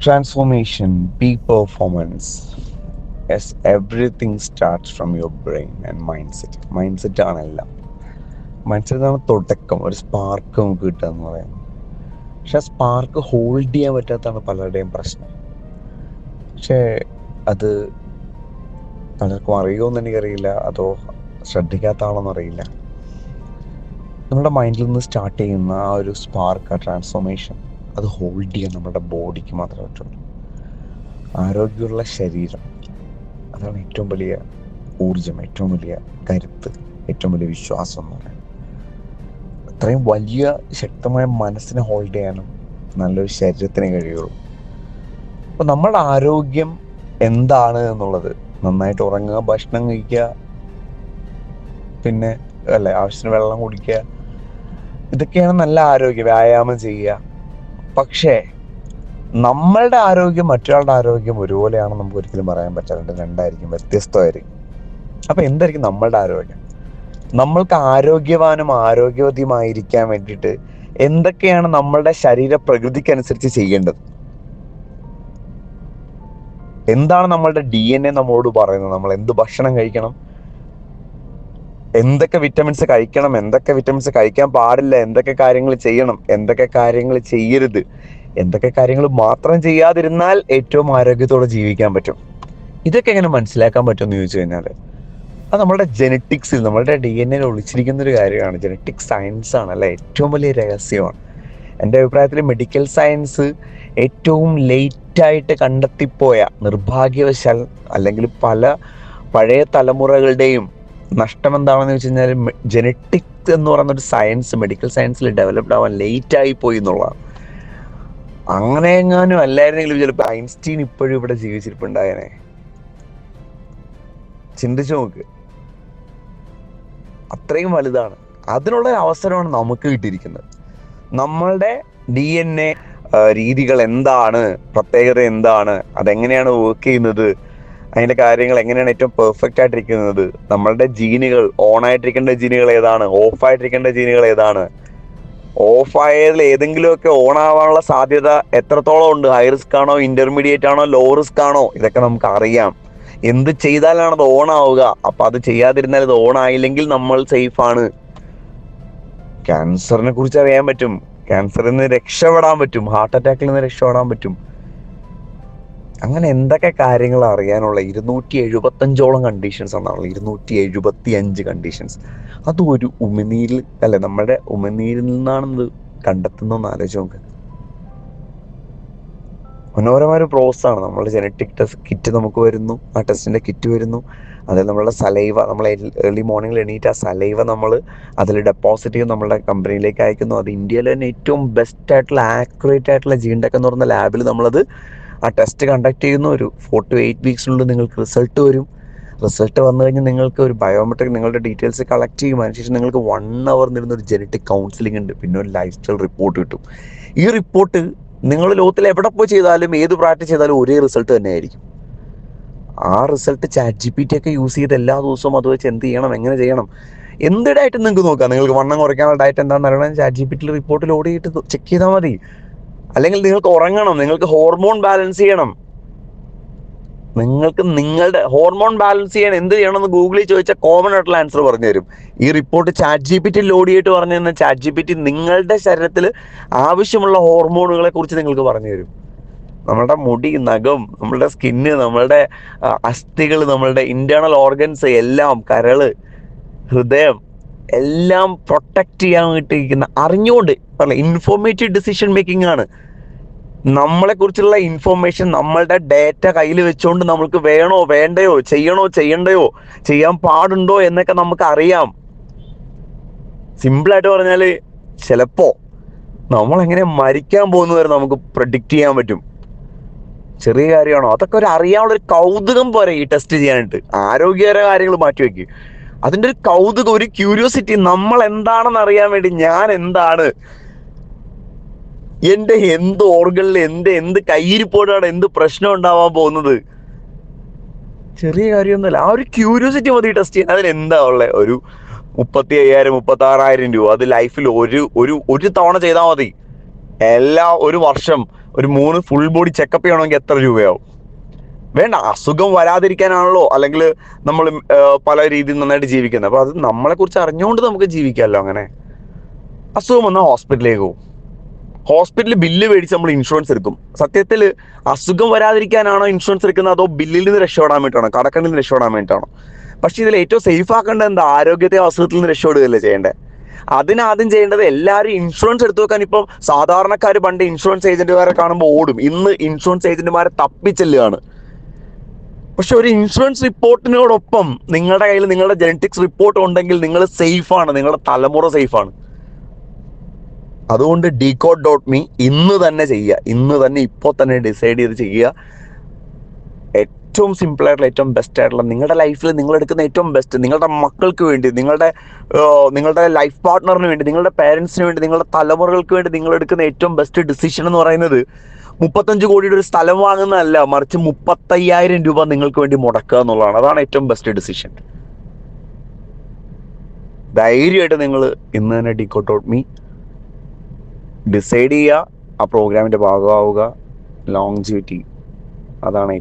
Transformation, peak performance. Yes, everything starts from your brain and mindset. Mindset ആണെല്ലാം. Mind ആണ് തുടക്കം, ഒരു spark നമുക്ക് കിട്ടുക എന്ന് പറയാം. പക്ഷെ ആ സ്പാർക്ക് ഹോൾഡ് ചെയ്യാൻ പറ്റാത്തതാണ് പലരുടെയും പ്രശ്നം. പക്ഷേ അത് പലർക്കും അറിയുമോയെന്ന് എനിക്കറിയില്ല, അതോ ശ്രദ്ധിക്കാത്ത ആളെന്ന് അറിയില്ല. നമ്മുടെ മൈൻഡിൽ നിന്ന് സ്റ്റാർട്ട് ചെയ്യുന്ന ആ ഒരു സ്പാർക്ക്, ആ ട്രാൻസ്ഫോർമേഷൻ, അത് ഹോൾഡ് ചെയ്യാൻ നമ്മുടെ ബോഡിക്ക് മാത്രമേ പറ്റുള്ളൂ. ആരോഗ്യമുള്ള ശരീരം, അതാണ് ഏറ്റവും വലിയ ഊർജം, ഏറ്റവും വലിയ കരുത്ത്, ഏറ്റവും വലിയ വിശ്വാസം എന്ന് പറയുന്നത്. അത്രയും വലിയ ശക്തമായ മനസ്സിനെ ഹോൾഡ് ചെയ്യാനും നല്ലൊരു ശരീരത്തിനെ കഴിയുള്ളൂ. അപ്പോൾ നമ്മളുടെ ആരോഗ്യം എന്താണ് എന്നുള്ളത്, നന്നായിട്ട് ഉറങ്ങുക, ഭക്ഷണം കഴിക്കുക, പിന്നെ ആവശ്യത്തിന് വെള്ളം കുടിക്കുക, ഇതൊക്കെയാണ് നല്ല ആരോഗ്യം. വ്യായാമം ചെയ്യുക. പക്ഷേ നമ്മളുടെ ആരോഗ്യം മറ്റൊരാളുടെ ആരോഗ്യം ഒരുപോലെയാണെന്ന് നമുക്ക് ഒരിക്കലും പറയാൻ പറ്റാറുണ്ട്. രണ്ടായിരിക്കും, വ്യത്യസ്തമായിരിക്കും. അപ്പം എന്തായിരിക്കും നമ്മളുടെ ആരോഗ്യം? നമ്മൾക്ക് ആരോഗ്യവാനും ആരോഗ്യവതിയുമായിരിക്കാൻ വേണ്ടിയിട്ട് എന്തൊക്കെയാണ് നമ്മളുടെ ശരീര പ്രകൃതിക്കനുസരിച്ച് ചെയ്യേണ്ടത്? എന്താണ് നമ്മളുടെ DNA നമ്മളോട് പറയുന്നത്? നമ്മൾ എന്ത് ഭക്ഷണം കഴിക്കണം, എന്തൊക്കെ വിറ്റമിൻസ് കഴിക്കണം, എന്തൊക്കെ വിറ്റമിൻസ് കഴിക്കാൻ പാടില്ല, എന്തൊക്കെ കാര്യങ്ങൾ ചെയ്യണം, എന്തൊക്കെ കാര്യങ്ങൾ ചെയ്യരുത്, എന്തൊക്കെ കാര്യങ്ങൾ മാത്രം ചെയ്യാതിരുന്നാൽ ഏറ്റവും ആരോഗ്യത്തോടെ ജീവിക്കാൻ പറ്റും. ഇതൊക്കെ എങ്ങനെ മനസ്സിലാക്കാൻ പറ്റുമെന്ന് ചോദിച്ചു കഴിഞ്ഞാൽ, അത് നമ്മളുടെ ജെനറ്റിക്സിൽ, നമ്മളുടെ DNA ഒളിച്ചിരിക്കുന്ന ഒരു കാര്യമാണ്. ജെനറ്റിക് സയൻസ് ആണ് അല്ലെ, ഏറ്റവും വലിയ രഹസ്യമാണ്. എൻ്റെ അഭിപ്രായത്തിൽ മെഡിക്കൽ സയൻസ് ഏറ്റവും ലേറ്റായിട്ട് കണ്ടെത്തിപ്പോയ, നിർഭാഗ്യവശാൽ അല്ലെങ്കിൽ പല പഴയ തലമുറകളുടെയും നഷ്ടം എന്താണെന്ന് വെച്ച് കഴിഞ്ഞാൽ, ജെനറ്റിക്സ് എന്ന് പറയുന്നൊരു സയൻസ് മെഡിക്കൽ സയൻസിൽ ഡെവലപ്ഡ് ആവാൻ ലേറ്റായി പോയി എന്നുള്ളതാണ്. അങ്ങനെ എങ്ങാനും അല്ലായിരുന്നെങ്കിലും ചിലപ്പോൾ ഐൻസ്റ്റീൻ ഇപ്പോഴും ഇവിടെ ജീവിച്ചിരിപ്പുണ്ടായനെ. ചിന്തിച്ചു നോക്ക്, അത്രയും വലുതാണ്. അതിനുള്ള അവസരമാണ് നമുക്ക് കിട്ടിയിരിക്കുന്നത്. നമ്മളുടെ DNA രീതികൾ എന്താണ്, പ്രത്യേകത എന്താണ്, അതെങ്ങനെയാണ് വർക്ക് ചെയ്യുന്നത്, അതിൻ്റെ കാര്യങ്ങൾ എങ്ങനെയാണ് ഏറ്റവും പെർഫെക്റ്റ് ആയിട്ടിരിക്കുന്നത്, നമ്മളുടെ ജീനുകൾ, ഓണായിട്ടിരിക്കേണ്ട ജീനുകൾ ഏതാണ്, ഓഫായിട്ടിരിക്കേണ്ട ജീനുകൾ ഏതാണ്, ഓഫായതിൽ ഏതെങ്കിലുമൊക്കെ ഓൺ ആവാനുള്ള സാധ്യത എത്രത്തോളം ഉണ്ട്, ഹൈ റിസ്ക് ആണോ, ഇന്റർമീഡിയറ്റ് ആണോ, ലോ റിസ്ക് ആണോ, ഇതൊക്കെ നമുക്ക് അറിയാം. എന്ത് ചെയ്താലാണ് അത് ഓൺ ആവുക, അപ്പം അത് ചെയ്യാതിരുന്നാൽ ഇത് ഓൺ ആയില്ലെങ്കിൽ നമ്മൾ സേഫാണ്. ക്യാൻസറിനെ കുറിച്ച് അറിയാൻ പറ്റും, ക്യാൻസറിൽ നിന്ന് രക്ഷപ്പെടാൻ പറ്റും, ഹാർട്ട് അറ്റാക്കിൽ നിന്ന് രക്ഷപ്പെടാൻ പറ്റും. അങ്ങനെ എന്തൊക്കെ കാര്യങ്ങൾ അറിയാനുള്ള 275ഓളം കണ്ടീഷൻസ് എന്നാണല്ലോ, 275 കണ്ടീഷൻസ്. അത് ഒരു ഉമിനീരിൽ നമ്മുടെ ഉമിനീരിൽ നിന്നാണെന്നത് കണ്ടെത്തുന്നതെന്ന് ആലോചിച്ച് നോക്ക്. മനോഹരമായ ഒരു പ്രോസസ്സാണ്. നമ്മൾ ജനറ്റിക് ടെസ്റ്റ് കിറ്റ് നമുക്ക് വരുന്നു, ആ ടെസ്റ്റിൻ്റെ കിറ്റ് വരുന്നു. അതായത് നമ്മളുടെ സലൈവ, നമ്മൾ ഏർലി മോർണിംഗിൽ എണീറ്റ് ആ സലൈവ നമ്മൾ അതിൽ ഡെപ്പോസിറ്റ് ചെയ്യും, നമ്മളുടെ കമ്പനിയിലേക്ക് അയക്കുന്നു. അത് ഇന്ത്യയിലെ തന്നെ ഏറ്റവും ബെസ്റ്റ് ആയിട്ടുള്ള, ആക്യുറേറ്റ് ആയിട്ടുള്ള ജീൻടെക് എന്ന് പറയുന്ന ലാബിൽ നമ്മളത് ആ ടെസ്റ്റ് കണ്ടക്ട് ചെയ്യുന്നു. ഒരു 4 to 8 വീക്സിനുള്ളിൽ നിങ്ങൾക്ക് റിസൾട്ട് വരും. റിസൾട്ട് വന്നു കഴിഞ്ഞാൽ നിങ്ങൾക്ക് ഒരു ബയോമെട്രിക്, നിങ്ങളുടെ ഡീറ്റെയിൽസ് കളക്ട് ചെയ്യും. അതിനുശേഷം നിങ്ങൾക്ക് 1 hour ഒരു ജനറ്റിക് കൗൺസിലിംഗ് ഉണ്ട്, പിന്നെ ഒരു ലൈഫ് സ്റ്റൈൽ റിപ്പോർട്ട് കിട്ടും. ഈ റിപ്പോർട്ട് നിങ്ങൾ ലോകത്തിൽ എവിടെ പോയി ചെയ്താലും, ഏത് പ്രാക്ടീസ് ചെയ്താലും ഒരേ റിസൾട്ട് തന്നെ ആയിരിക്കും. ആ റിസൾട്ട് ChatGPT ഒക്കെ യൂസ് ചെയ്ത് എല്ലാ ദിവസവും അത് വെച്ച് എന്ത് ചെയ്യണം, എങ്ങനെ ചെയ്യണം, എന്ത് ഡയറ്റ് നിങ്ങൾക്ക് നോക്കാം. നിങ്ങൾക്ക് വണ്ണം കുറയ്ക്കാനുള്ള ഡയറ്റ് എന്താണെന്ന് അറിയണം, ChatGPT റിപ്പോർട്ട് ലോഡ് ചെയ്തിട്ട് ചെക്ക് ചെയ്താൽ മതി. അല്ലെങ്കിൽ നിങ്ങൾക്ക് ഉറങ്ങണം, നിങ്ങൾക്ക് ഹോർമോൺ ബാലൻസ് ചെയ്യണം, നിങ്ങൾക്ക് നിങ്ങളുടെ ഹോർമോൺ ബാലൻസ് ചെയ്യാൻ എന്ത് ചെയ്യണമെന്ന് ഗൂഗിളിൽ ചോദിച്ചാൽ കോമൺ ആയിട്ടുള്ള ആൻസർ പറഞ്ഞു തരും. ഈ റിപ്പോർട്ട് ChatGPT ലോഡ് ചെയ്തിട്ട് പറഞ്ഞു തന്നാൽ ChatGPT നിങ്ങളുടെ ശരീരത്തിൽ ആവശ്യമുള്ള ഹോർമോണുകളെ കുറിച്ച് നിങ്ങൾക്ക് പറഞ്ഞു തരും. നമ്മളുടെ മുടി, നഖം, നമ്മളുടെ സ്കിന്ന്, നമ്മളുടെ അസ്ഥികൾ, നമ്മളുടെ ഇന്റേണൽ ഓർഗൻസ് എല്ലാം, കരള്, ഹൃദയം എല്ലാം പ്രൊട്ടക്റ്റ് ചെയ്യാൻ വേണ്ടിയിരിക്കുന്ന, അറിഞ്ഞുകൊണ്ട് ഇൻഫോർമേറ്റീവ് ഡിസിഷൻ മേക്കിംഗ് ആണ്. നമ്മളെ കുറിച്ചുള്ള ഇൻഫോർമേഷൻ, നമ്മളുടെ ഡേറ്റ കയ്യിൽ വെച്ചുകൊണ്ട് നമ്മൾക്ക് വേണോ വേണ്ടയോ, ചെയ്യണോ ചെയ്യണ്ടയോ, ചെയ്യാൻ പാടുണ്ടോ എന്നൊക്കെ നമുക്ക് അറിയാം. സിമ്പിളായിട്ട് പറഞ്ഞാൽ ചിലപ്പോ നമ്മൾ എങ്ങനെ മരിക്കാൻ പോകുന്നവരെ നമുക്ക് പ്രഡിക്റ്റ് ചെയ്യാൻ പറ്റും. ചെറിയ കാര്യമാണോ? അതൊക്കെ ഒരു അറിയാനുള്ളൊരു കൗതുകം പോരെ ഈ ടെസ്റ്റ് ചെയ്യാനായിട്ട്. ആരോഗ്യകര കാര്യങ്ങൾ മാറ്റിവെക്ക്, അതിൻ്റെ ഒരു കൗതുകം, ഒരു ക്യൂരിയോസിറ്റി, നമ്മൾ എന്താണെന്ന് അറിയാൻ വേണ്ടി. ഞാൻ എന്താണ്, എൻ്റെ എന്ത് ഓർഗനിൽ എന്ത് കയ്യിരിപ്പോഴാണ് എന്ത് പ്രശ്നം ഉണ്ടാവാൻ പോകുന്നത്, ചെറിയ കാര്യമൊന്നുമല്ല. ആ ഒരു ക്യൂരിയോസിറ്റി മതി ടെസ്റ്റ് ചെയ്യാൻ. അതിനെന്താ ഉള്ളത്? ഒരു 35,000 36,000 രൂപ അത് ലൈഫിൽ ഒരു തവണ ചെയ്താൽ മതി. ഒരു വർഷം ഒരു 3 ഫുൾ ബോഡി ചെക്കപ്പ് ചെയ്യണമെങ്കിൽ എത്ര രൂപയാവും? വേണ്ട, അസുഖം വരാതിരിക്കാനാണല്ലോ അല്ലെങ്കിൽ നമ്മൾ പല രീതിയിൽ നന്നായിട്ട് ജീവിക്കുന്നത്. അപ്പോൾ അത് നമ്മളെ കുറിച്ച് അറിഞ്ഞുകൊണ്ട് നമുക്ക് ജീവിക്കാമല്ലോ. അങ്ങനെ അസുഖം വന്നാൽ ഹോസ്പിറ്റലിലേക്ക് പോകും, ഹോസ്പിറ്റലിൽ ബില്ല് മേടിച്ച് നമ്മൾ ഇൻഷുറൻസ് എടുക്കും. സത്യത്തിൽ അസുഖം വരാതിരിക്കാനാണോ ഇൻഷുറൻസ് എടുക്കുന്നത്, അതോ ബില്ലിൽ നിന്ന് രക്ഷപ്പെടാൻ വേണ്ടിയിട്ടാണോ, കടക്കണ്ണിൽ നിന്ന് രക്ഷപ്പെടാൻ വേണ്ടിയിട്ടാണോ? പക്ഷേ ഇതിൽ ഏറ്റവും സേഫ് ആക്കേണ്ടത് എന്താ? ആരോഗ്യത്തെ അസുഖത്തിൽ നിന്ന് രക്ഷപ്പെടുകയല്ലേ ചെയ്യേണ്ടത്. അതിനാദ്യം ചെയ്യേണ്ടത് എല്ലാവരും ഇൻഷുറൻസ് എടുത്തു വെക്കാൻ. ഇപ്പം സാധാരണക്കാർ പണ്ട് ഇൻഷുറൻസ് ഏജന്റുമാരെ കാണുമ്പോൾ ഓടും, ഇന്ന് ഇൻഷുറൻസ് ഏജന്റുമാരെ തപ്പിച്ചെല്ലുകയാണ്. പക്ഷെ ഒരു ഇൻഷുറൻസ് റിപ്പോർട്ടിനോടൊപ്പം നിങ്ങളുടെ കയ്യിൽ നിങ്ങളുടെ ജനറ്റിക്സ് റിപ്പോർട്ട് ഉണ്ടെങ്കിൽ നിങ്ങൾ സേഫാണ്, നിങ്ങളുടെ തലമുറ സേഫാണ്. അതുകൊണ്ട് decode.me ഇന്ന് തന്നെ ചെയ്യുക, ഇന്ന് തന്നെ ഇപ്പോൾ തന്നെ ഡിസൈഡ് ചെയ്ത് ചെയ്യുക. ഏറ്റവും സിമ്പിളായിട്ടുള്ള, ഏറ്റവും ബെസ്റ്റ് ആയിട്ടുള്ള, നിങ്ങളുടെ ലൈഫിൽ നിങ്ങൾ എടുക്കുന്ന ഏറ്റവും ബെസ്റ്റ്, നിങ്ങളുടെ മക്കൾക്ക് വേണ്ടി, നിങ്ങളുടെ ലൈഫ് പാർട്ട്ണറിന് വേണ്ടി, നിങ്ങളുടെ പേരൻസിന് വേണ്ടി, നിങ്ങളുടെ തലമുറകൾക്ക് വേണ്ടി നിങ്ങൾ എടുക്കുന്ന ഏറ്റവും ബെസ്റ്റ് ഡിസിഷൻ എന്ന് പറയുന്നത് 35 കോടിയുടെ ഒരു സ്ഥലം വാങ്ങുന്നതല്ല, മറിച്ച് 35,000 രൂപ നിങ്ങൾക്ക് വേണ്ടി മുടക്കുക എന്നുള്ളതാണ്. അതാണ് ഏറ്റവും ബെസ്റ്റ് ഡിസിഷൻ. ധൈര്യമായിട്ട് നിങ്ങൾ ഇന്ന് തന്നെ decode.me ഡിസൈഡ് ചെയ്യുക, ആ പ്രോഗ്രാമിൻ്റെ ഭാഗമാവുക. ലോങ്ജിവിറ്റി, അതാണ്